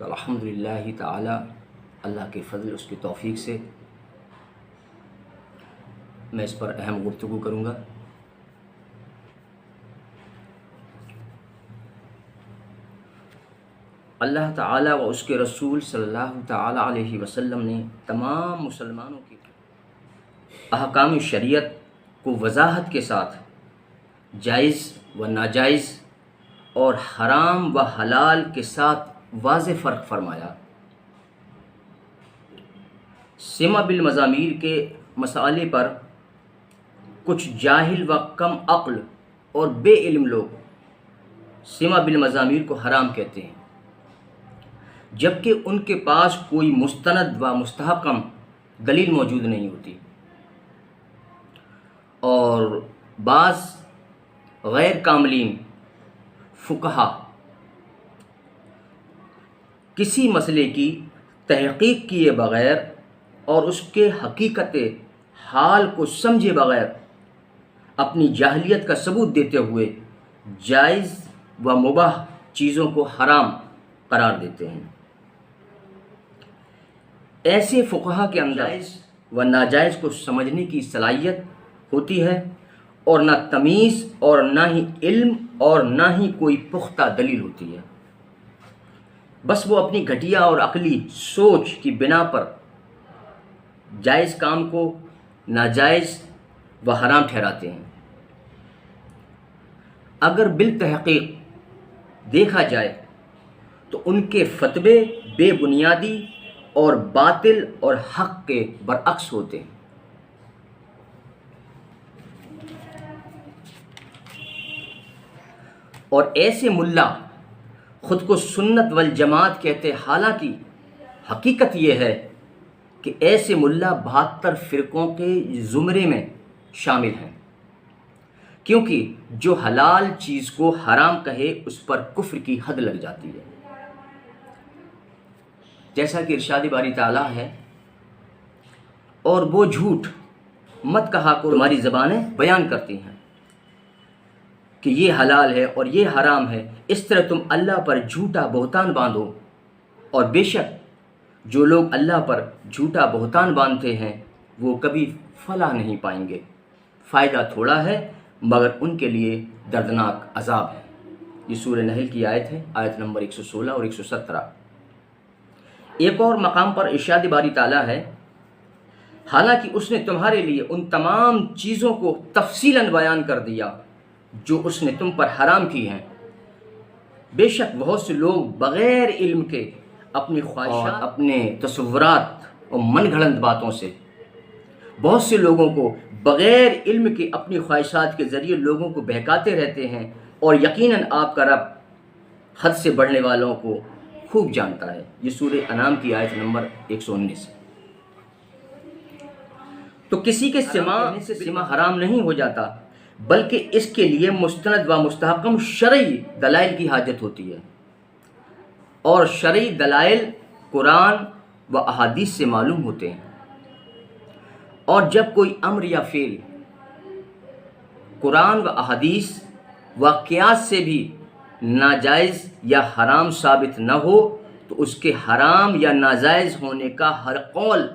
تو الحمدللہ تعالی اللہ کے فضل اس کی توفیق سے میں اس پر اہم گفتگو کروں گا۔ اللہ تعالی و اس کے رسول صلی اللہ تعالی علیہ وسلم نے تمام مسلمانوں کی احکام شریعت کو وضاحت کے ساتھ جائز و ناجائز اور حرام و حلال کے ساتھ واضح فرق فرمایا۔ سمع بالمزامیر کے مسئلے پر کچھ جاہل و کم عقل اور بے علم لوگ سمع بالمزامیر کو حرام کہتے ہیں، جبکہ ان کے پاس کوئی مستند و مستحکم دلیل موجود نہیں ہوتی، اور بعض غیر کاملین فقہا کسی مسئلے کی تحقیق کیے بغیر اور اس کے حقیقت حال کو سمجھے بغیر اپنی جاہلیت کا ثبوت دیتے ہوئے جائز و مباح چیزوں کو حرام قرار دیتے ہیں۔ ایسے فقہا کے اندر جائز و ناجائز کو سمجھنے کی صلاحیت ہوتی ہے، اور نہ تمیز اور نہ ہی علم اور نہ ہی کوئی پختہ دلیل ہوتی ہے، بس وہ اپنی گھٹیا اور عقلی سوچ کی بنا پر جائز کام کو ناجائز و حرام ٹھہراتے ہیں۔ اگر بالتحقیق دیکھا جائے تو ان کے فتوے بے بنیادی اور باطل اور حق کے برعکس ہوتے ہیں۔ اور ایسے ملا خود کو سنت والجماعت کہتے، حالانکہ حقیقت یہ ہے کہ ایسے ملا 72 فرقوں کے زمرے میں شامل ہیں، کیونکہ جو حلال چیز کو حرام کہے اس پر کفر کی حد لگ جاتی ہے۔ جیسا کہ ارشاد باری تعالیٰ ہے، اور وہ جھوٹ مت کہا کرو، تمہاری زبانیں بیان کرتی ہیں کہ یہ حلال ہے اور یہ حرام ہے، اس طرح تم اللہ پر جھوٹا بہتان باندھو، اور بے شک جو لوگ اللہ پر جھوٹا بہتان باندھتے ہیں وہ کبھی فلاح نہیں پائیں گے، فائدہ تھوڑا ہے مگر ان کے لیے دردناک عذاب ہے۔ یہ سورہ نحل کی آیت ہے، آیت نمبر 116 اور 117۔ ایک اور مقام پر ارشاد باری تعالیٰ ہے، حالانکہ اس نے تمہارے لیے ان تمام چیزوں کو تفصیلاً بیان کر دیا جو اس نے تم پر حرام کی ہیں، بے شک بہت سے لوگ بغیر علم کے اپنی خواہشات، اپنے تصورات اور من گھڑنت باتوں سے، بہت سے لوگوں کو بغیر علم کے اپنی خواہشات کے ذریعے لوگوں کو بہکاتے رہتے ہیں، اور یقیناً آپ کا رب حد سے بڑھنے والوں کو خوب جانتا ہے۔ یہ سورہ انعام کی آیت نمبر 119۔ تو کسی کے سماع حرام نہیں ہو جاتا، بلکہ اس کے لیے مستند و مستحکم شرعی دلائل کی حاجت ہوتی ہے، اور شرعی دلائل قرآن و احادیث سے معلوم ہوتے ہیں۔ اور جب کوئی امر یا فعل قرآن و احادیث و قیاس سے بھی ناجائز یا حرام ثابت نہ ہو تو اس کے حرام یا ناجائز ہونے کا ہر قول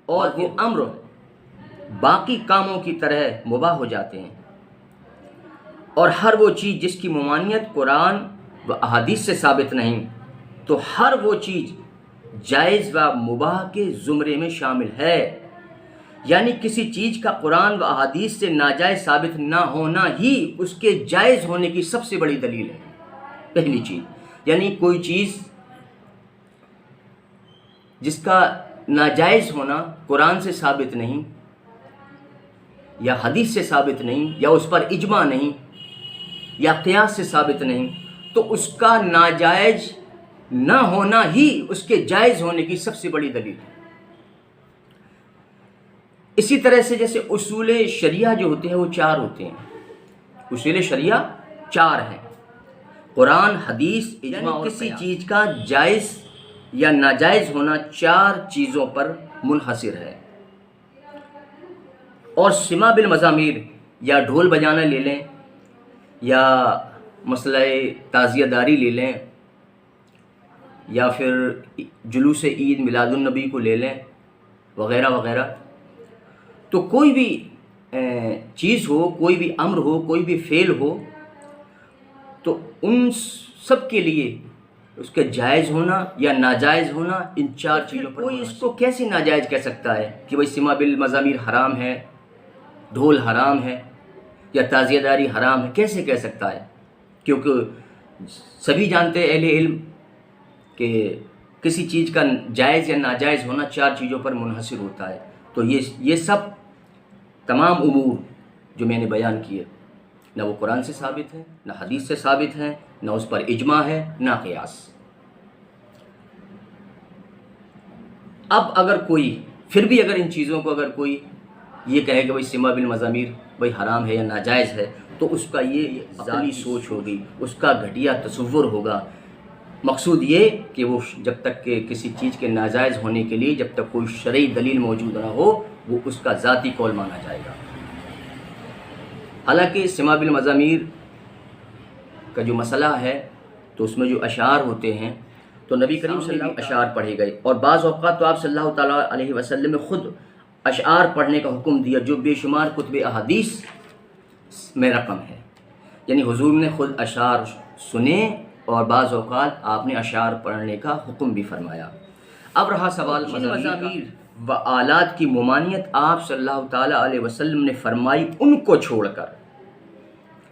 اور وہ امر باقی کاموں کی طرح مباح ہو جاتے ہیں، اور ہر وہ چیز جس کی ممانعت قرآن و احادیث سے ثابت نہیں تو ہر وہ چیز جائز و مباح کے زمرے میں شامل ہے۔ یعنی کسی چیز کا قرآن و احادیث سے ناجائز ثابت نہ ہونا ہی اس کے جائز ہونے کی سب سے بڑی دلیل ہے۔ پہلی چیز، یعنی کوئی چیز جس کا ناجائز ہونا قرآن سے ثابت نہیں یا حدیث سے ثابت نہیں یا اس پر اجماع نہیں یا قیاس سے ثابت نہیں، تو اس کا ناجائز نہ ہونا ہی اس کے جائز ہونے کی سب سے بڑی دلیل ہے۔ اسی طرح سے جیسے اصول شریعہ جو ہوتے ہیں وہ 4 ہوتے ہیں، اصول شریعہ 4 ہیں، قرآن، حدیث، اجماع اور کسی چیز کا جائز یا ناجائز ہونا 4 چیزوں پر منحصر ہے۔ اور سماع بالمزامیر یا ڈھول بجانا لے لیں یا مسئلہ تعزیہ داری لے لیں یا پھر جلوس عید میلاد النبی کو لے لیں وغیرہ وغیرہ، تو کوئی بھی چیز ہو، کوئی بھی امر ہو، کوئی بھی فعل ہو، تو ان سب کے لیے اس کا جائز ہونا یا ناجائز ہونا ان چار چیزوں پر کوئی اس کو کیسے ناجائز کہہ سکتا ہے کہ بھائی سماع بالمزامیر حرام ہے، ڈھول حرام ہے یا تعزیہ داری حرام ہے، کیسے کہہ سکتا ہے؟ کیونکہ سبھی جانتے ہیں اہل علم کہ کسی چیز کا جائز یا ناجائز ہونا چار چیزوں پر منحصر ہوتا ہے۔ تو یہ سب تمام امور جو میں نے بیان کیے، نہ وہ قرآن سے ثابت ہے، نہ حدیث سے ثابت ہے، نہ اس پر اجماع ہے، نہ قیاس۔ اب اگر کوئی پھر بھی اگر ان چیزوں کو اگر کوئی یہ کہے کہ بھائی سماع بالمزامیر بھائی حرام ہے یا ناجائز ہے، تو اس کا یہ ذاتی سوچ ہوگی، اس کا گھٹیا تصور ہوگا۔ مقصود یہ کہ وہ جب تک کہ کسی چیز کے ناجائز ہونے کے لیے جب تک کوئی شرعی دلیل موجود نہ ہو، وہ اس کا ذاتی قول مانا جائے گا۔ حالانکہ سماع بالمزامیر کا جو مسئلہ ہے تو اس میں جو اشعار ہوتے ہیں تو نبی کریم صلی اللہ علیہ وسلم اشعار پڑھے گئے، اور بعض اوقات تو آپ صلی اللہ تعالیٰ علیہ وسلم نے خود اشعار پڑھنے کا حکم دیا، جو بے شمار کتب احادیث میں رقم ہے۔ یعنی حضور نے خود اشعار سنے اور بعض اوقات آپ نے اشعار پڑھنے کا حکم بھی فرمایا۔ اب رہا سوال مزامیر و آلات کی ممانعت آپ صلی اللہ تعالیٰ علیہ وسلم نے فرمائی ان کو چھوڑ کر،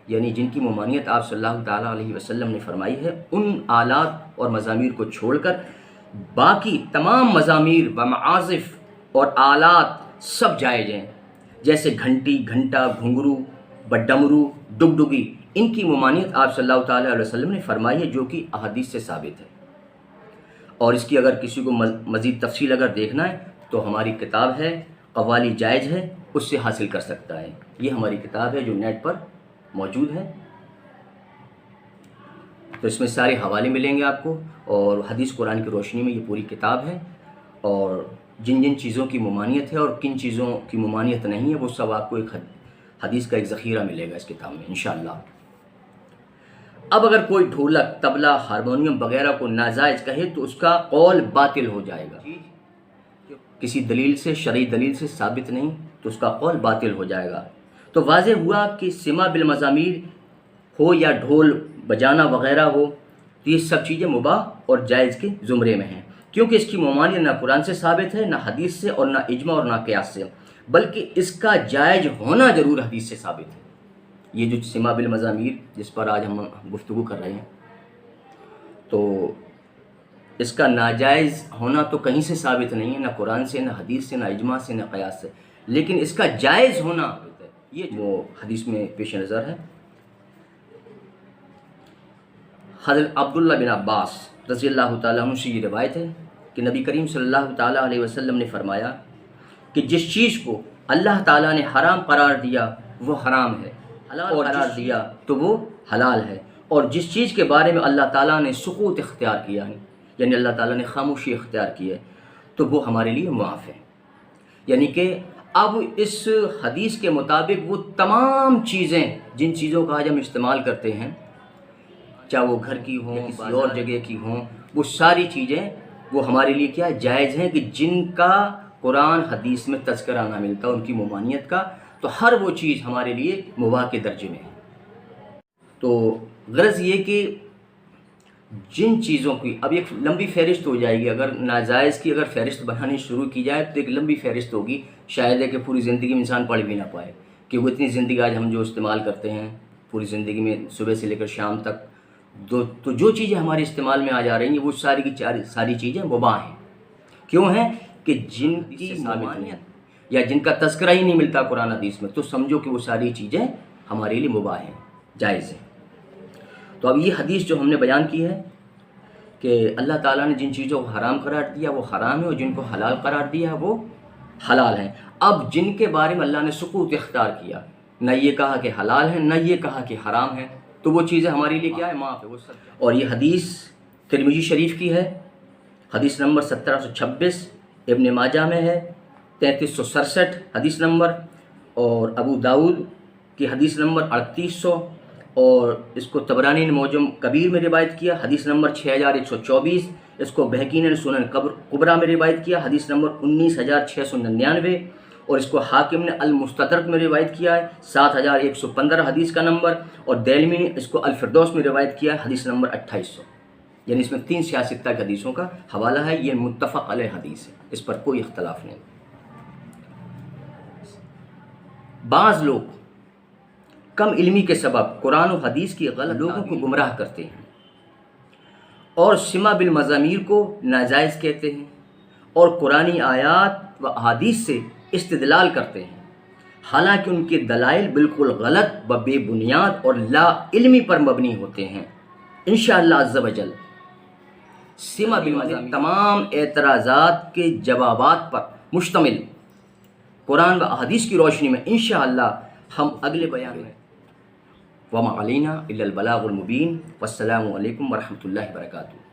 یعنی جن کی ممانعت آپ صلی اللہ تعالیٰ علیہ وسلم نے فرمائی ہے ان آلات اور مزامیر کو چھوڑ کر باقی تمام مزامیر و معازف اور آلات سب جائز ہیں، جیسے گھنٹی، گھنٹا، گھنگرو، ڈمرو، ڈگڈگی، ان کی ممانعت آپ صلی اللہ تعالیٰ علیہ وسلم نے فرمائی ہے، جو کہ احادیث سے ثابت ہے۔ اور اس کی اگر کسی کو مزید تفصیل اگر دیکھنا ہے تو ہماری کتاب ہے قوالی جائز ہے، اس سے حاصل کر سکتا ہے۔ یہ ہماری کتاب ہے جو نیٹ پر موجود ہے، تو اس میں سارے حوالے ملیں گے آپ کو، اور حدیث قرآن کی روشنی میں یہ پوری کتاب ہے، اور جن جن چیزوں کی ممانعت ہے اور کن چیزوں کی ممانعت نہیں ہے وہ سب آپ کو ایک حدیث کا ایک ذخیرہ ملے گا اس کتاب میں انشاءاللہ۔ اب اگر کوئی ڈھولک، طبلہ، ہارمونیم وغیرہ کو ناجائز کہے تو اس کا قول باطل ہو جائے گا، کسی دلیل سے، شرعی دلیل سے ثابت نہیں تو اس کا قول باطل ہو جائے گا۔ تو واضح ہوا کہ سماع بالمزامیر ہو یا ڈھول بجانا وغیرہ ہو، تو یہ سب چیزیں مباح اور جائز کے زمرے میں ہیں، کیونکہ اس کی ممانعت نہ قرآن سے ثابت ہے، نہ حدیث سے، اور نہ اجماع اور نہ قیاس سے، بلکہ اس کا جائز ہونا ضرور حدیث سے ثابت ہے۔ یہ جو سماع بالمزامیر جس پر آج ہم گفتگو کر رہے ہیں، تو اس کا ناجائز ہونا تو کہیں سے ثابت نہیں ہے، نہ قرآن سے، نہ حدیث سے، نہ اجماع سے، نہ قیاس سے، لیکن اس کا جائز ہونا یہ جو حدیث میں پیش نظر ہے۔ حضرت عبداللہ بن عباس رضی اللہ تعالیٰ عنہ سے یہ روایت ہے کہ نبی کریم صلی اللہ تعالیٰ علیہ وسلم نے فرمایا کہ جس چیز کو اللہ تعالیٰ نے حرام قرار دیا وہ حرام ہے، حلال قرار دیا تو وہ حلال ہے، اور جس چیز کے بارے میں اللہ تعالیٰ نے سکوت اختیار کیا ہے، یعنی اللہ تعالیٰ نے خاموشی اختیار کی ہے، تو وہ ہمارے لیے معاف ہے۔ یعنی کہ اب اس حدیث کے مطابق وہ تمام چیزیں جن چیزوں کا آج ہم استعمال کرتے ہیں، چاہے وہ گھر کی ہوں، کسی اور جگہ کی ہوں، وہ ساری چیزیں وہ ہمارے لیے کیا جائز ہیں کہ جن کا قرآن حدیث میں تذکرہ نہ ملتا ان کی ممانعت کا، تو ہر وہ چیز ہمارے لیے مباح کے درجے میں ہے۔ تو غرض یہ کہ جن چیزوں کی اب ایک لمبی فہرست ہو جائے گی، اگر ناجائز کی اگر فہرست بنانی شروع کی جائے تو ایک لمبی فہرست ہوگی، شاید ہے کہ پوری زندگی میں انسان پڑھ بھی نہ پائے، کہ وہ اتنی زندگی آج ہم جو استعمال کرتے ہیں پوری زندگی میں صبح سے لے کر شام تک، تو جو چیزیں ہمارے استعمال میں آ جا رہی ہیں وہ ساری کی ساری چیزیں مباح ہیں۔ کیوں ہیں؟ کہ جن کی ممانعت یا جن کا تذکرہ ہی نہیں ملتا قرآن حدیث میں، تو سمجھو کہ وہ ساری چیزیں ہمارے لیے مباح ہیں، جائز ہیں۔ تو اب یہ حدیث جو ہم نے بیان کی ہے کہ اللہ تعالیٰ نے جن چیزوں کو حرام قرار دیا وہ حرام ہے، اور جن کو حلال قرار دیا وہ حلال ہیں۔ اب جن کے بارے میں اللہ نے سکوت اختیار کیا، نہ یہ کہا کہ حلال ہیں، نہ یہ کہا کہ حرام ہیں، تو وہ چیزیں ہمارے لیے کیا ہے؟ معاف ہے، وہ سب۔ اور یہ حدیث ترمذی شریف کی ہے، حدیث نمبر 1726، ابن ماجہ میں ہے 3367 حدیث نمبر، اور ابو داؤد کی حدیث نمبر 3800، اور اس کو طبرانی نے معجم کبیر میں روایت کیا، حدیث نمبر 6124۔ اس کو بہقی نے سنن کبریٰ میں روایت کیا، حدیث نمبر 19699۔ اور اس کو حاکم نے المستدرک میں روایت کیا ہے، 7115 حدیث کا نمبر۔ اور دہلوی نے اس کو الفردوس میں روایت کیا ہے، حدیث نمبر 2800۔ یعنی اس میں 366 حدیثوں کا حوالہ ہے، یہ متفق علیہ حدیث ہے، اس پر کوئی اختلاف نہیں۔ بعض لوگ کم علمی کے سبب قرآن و حدیث کی غلط لوگوں کو گمراہ کرتے ہیں اور سما بالمزامیر کو ناجائز کہتے ہیں اور قرآنی آیات و احادیث سے استدلال کرتے ہیں، حالانکہ ان کے دلائل بالکل غلط و بے بنیاد اور لا علمی پر مبنی ہوتے ہیں۔ انشاءاللہ عز و جل سما بالمزامیر تمام اعتراضات کے جوابات پر مشتمل قرآن و احادیث کی روشنی میں انشاءاللہ ہم اگلے بیان میں وما علینا الا البلاغ المبین۔ والسلام علیکم ورحمۃ اللہ وبرکاتہ۔